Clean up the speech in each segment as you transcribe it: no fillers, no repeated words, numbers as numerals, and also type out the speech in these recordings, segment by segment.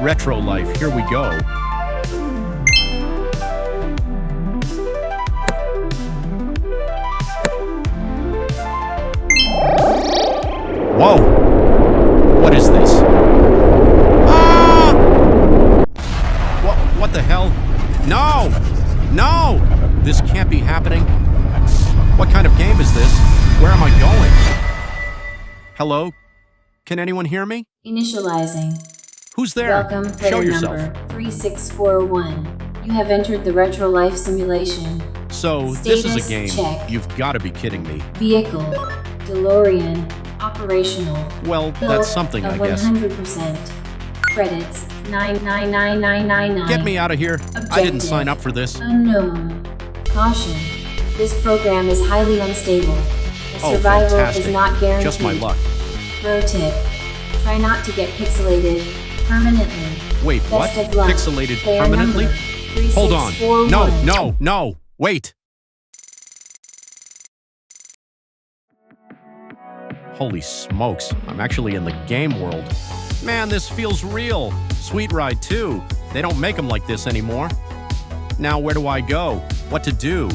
Retro life, here we go. Whoa! What is this? Ah! What the hell? No! No! This can't be happening. What kind of game is this? Where am I going? Hello? Can anyone hear me? Initializing. Who's there? Welcome, player Show yourself. number 3641. You have entered the Retro Life simulation. So, Status this is a game. check. You've got to be kidding me. Vehicle. DeLorean. Operational. Well, Built that's something, I of guess. 100%. Credits. 999999. Get me out of here. I didn't sign up for this. Unknown. Caution. This program is highly unstable. The Oh, survival fantastic. is not guaranteed. Just my luck. Pro tip. Try not to get pixelated permanently. Wait, what? Best of luck. Pixelated Player permanently? number Hold on. 3641. No. Wait. Holy smokes. I'm actually in the game world. Man, this feels real. Sweet ride, too. They don't make them like this anymore. Now, where do I go? What to do?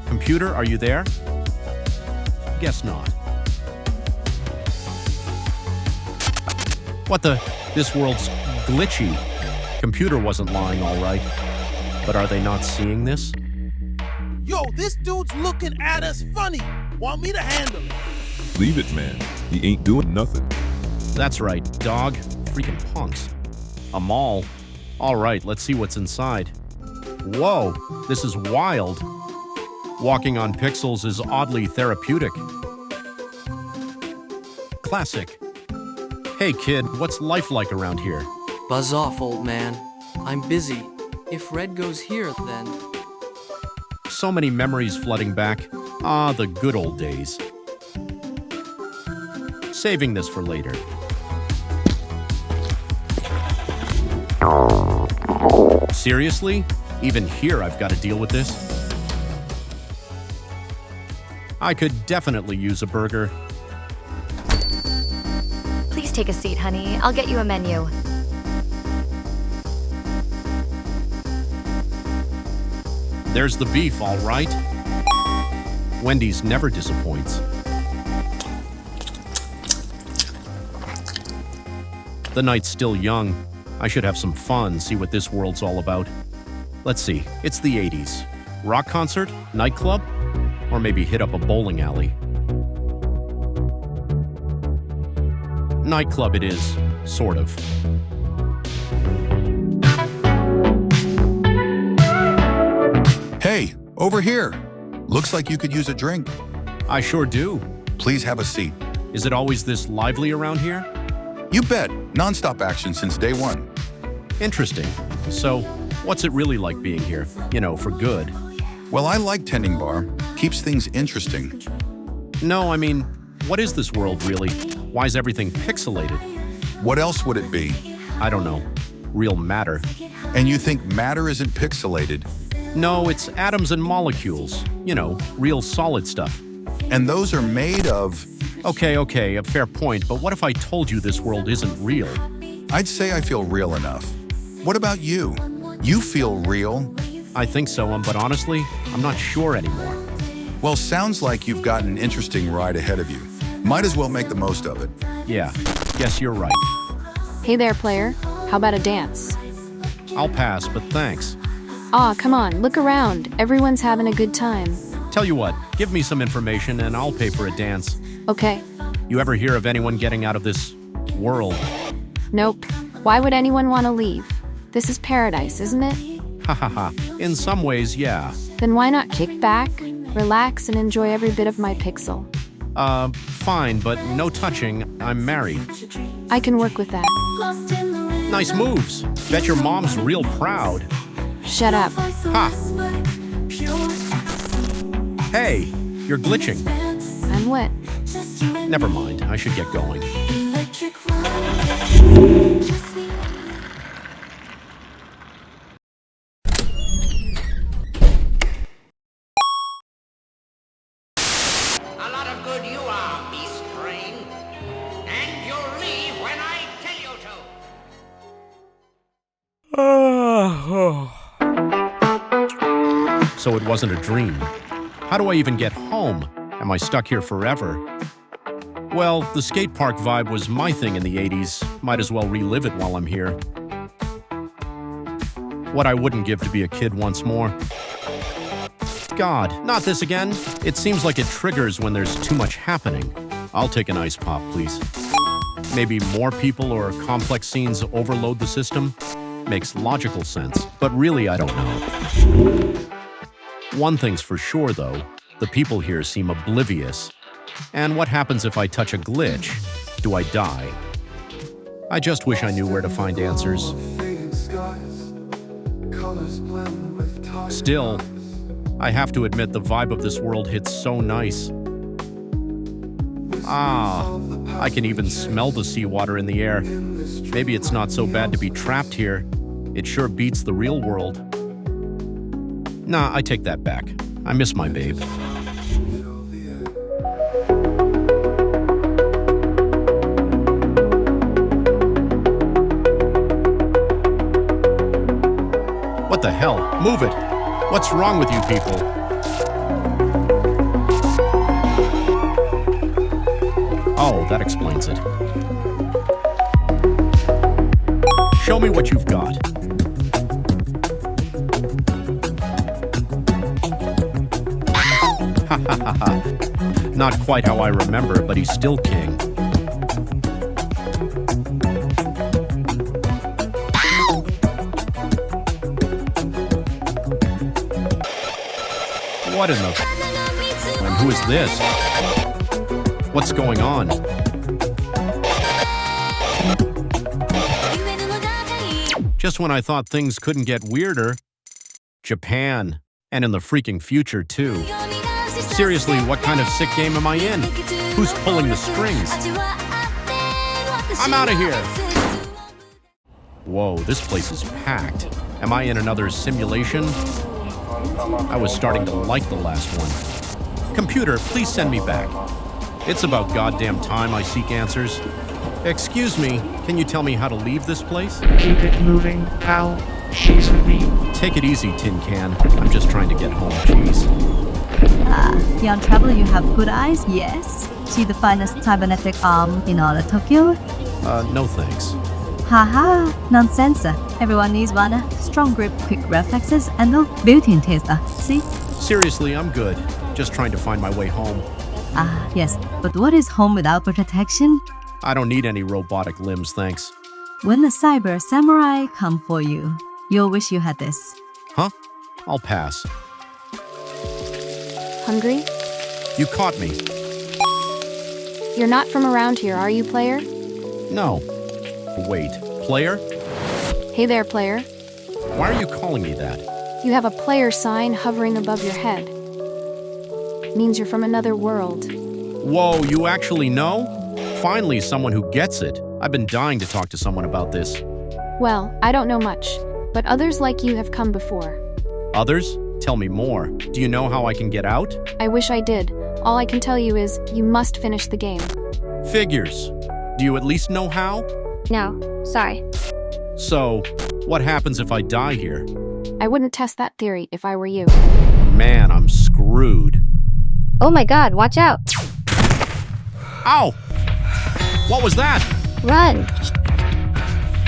Computer, are you there? Guess not. What the? This world's glitchy. Computer wasn't lying all right. But are they not seeing this? Yo, this dude's looking at us funny. Want me to handle it? Leave it, man. He ain't doing nothing. That's right, dog. Freaking punks. A mall. All right, let's see what's inside. Whoa, this is wild. Walking on pixels is oddly therapeutic. Classic. Hey kid, what's life like around here? Buzz off, old man. I'm busy. If Red goes here, then... So many memories flooding back. Ah, the good old days. Saving this for later. Seriously? Even here I've got to deal with this? I could definitely use a burger. Please take a seat, honey. I'll get you a menu. There's the beef, all right. Wendy's never disappoints. The night's still young. I should have some fun, see what this world's all about. Let's see, it's the 80s. Rock concert? Nightclub? Or maybe hit up a bowling alley. Nightclub it is, sort of. Hey, over here. Looks like you could use a drink. I sure do. Please have a seat. Is it always this lively around here? You bet. Non-stop action since day one. Interesting. So, what's it really like being here? You know, for good. Well, I like tending bar. Keeps things interesting. No, I mean, what is this world really? Why is everything pixelated? What else would it be? I don't know. Real matter. And you think matter isn't pixelated? No, it's atoms and molecules. You know, real solid stuff. And those are made of... Okay, a fair point, but what if I told you this world isn't real? I'd say I feel real enough. What about you? You feel real? I think so, but honestly, I'm not sure anymore. Well, sounds like you've got an interesting ride ahead of you. Might as well make the most of it. Yeah, guess you're right. Hey there, player. How about a dance? I'll pass, but thanks. Aw, come on, look around. Everyone's having a good time. Tell you what, give me some information and I'll pay for a dance. Okay. You ever hear of anyone getting out of this world? Nope. Why would anyone want to leave? This is paradise, isn't it? Ha ha ha. In some ways, yeah. Then why not kick back, relax, and enjoy every bit of my pixel? Fine, but no touching. I'm married. I can work with that. Nice moves. Bet your mom's real proud. Shut up. Ha! Hey, you're glitching. I'm what? Never mind, I should get going. A lot of good you are, Beast Brain. And you'll leave when I tell you to. so it wasn't a dream. How do I even get home? Am I stuck here forever? Well, the skate park vibe was my thing in the 80s. Might as well relive it while I'm here. What I wouldn't give to be a kid once more. God, not this again. It seems like it triggers when there's too much happening. I'll take an ice pop, please. Maybe more people or complex scenes overload the system? Makes logical sense, but really I don't know. One thing's for sure, though. The people here seem oblivious. And what happens if I touch a glitch? Do I die? I just wish I knew where to find answers. Still, I have to admit the vibe of this world hits so nice. Ah, I can even smell the seawater in the air. Maybe it's not so bad to be trapped here. It sure beats the real world. Nah, I take that back. I miss my babe. What the hell? Move it! What's wrong with you people? Oh, that explains it. Show me what you've got. Ha ha ha ha. Not quite how I remember, but he's still king. What in the... And who is this? What's going on? Just when I thought things couldn't get weirder. Japan. And in the freaking future, too. Seriously, what kind of sick game am I in? Who's pulling the strings? I'm out of here! Whoa, this place is packed. Am I in another simulation? I was starting to like the last one. Computer, please send me back. It's about goddamn time I seek answers. Excuse me, can you tell me how to leave this place? Keep it moving, pal. She's with me. Take it easy, Tin Can. I'm just trying to get home, jeez. Young traveler, you have good eyes, yes? See the finest cybernetic arm in all of Tokyo? No thanks. Haha, nonsense. Everyone needs one. Strong grip, quick reflexes, and no built-in taster. See? Seriously, I'm good. Just trying to find my way home. Ah, yes. But what is home without protection? I don't need any robotic limbs, thanks. When the cyber samurai come for you, you'll wish you had this. Huh? I'll pass. Hungry? You caught me. You're not from around here, are you, player? No. Wait, player? Hey there, player. Why are you calling me that? You have a player sign hovering above your head. Means you're from another world. Whoa, you actually know? Finally, someone who gets it. I've been dying to talk to someone about this. Well, I don't know much, but others like you have come before. Others? Tell me more. Do you know how I can get out? I wish I did. All I can tell you is, you must finish the game. Figures. Do you at least know how? No, sorry. So, what happens if I die here? I wouldn't test that theory if I were you. Man, I'm screwed. Oh my god, watch out! Ow! What was that? Run!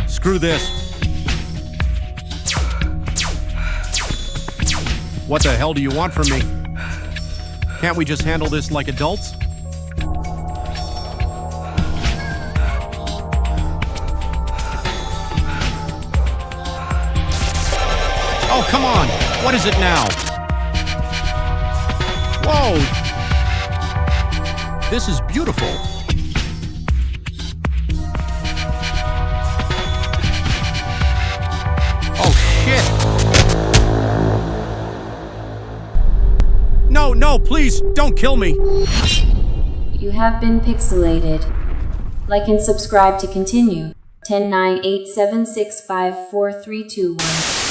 Screw this. What the hell do you want from me? Can't we just handle this like adults? Oh, come on! What is it now? Whoa! This is beautiful. Oh, shit! No, please, don't kill me! You have been pixelated. Like and subscribe to continue. 10, 9, 8, 7, 6, 5, 4, 3, 2, 1.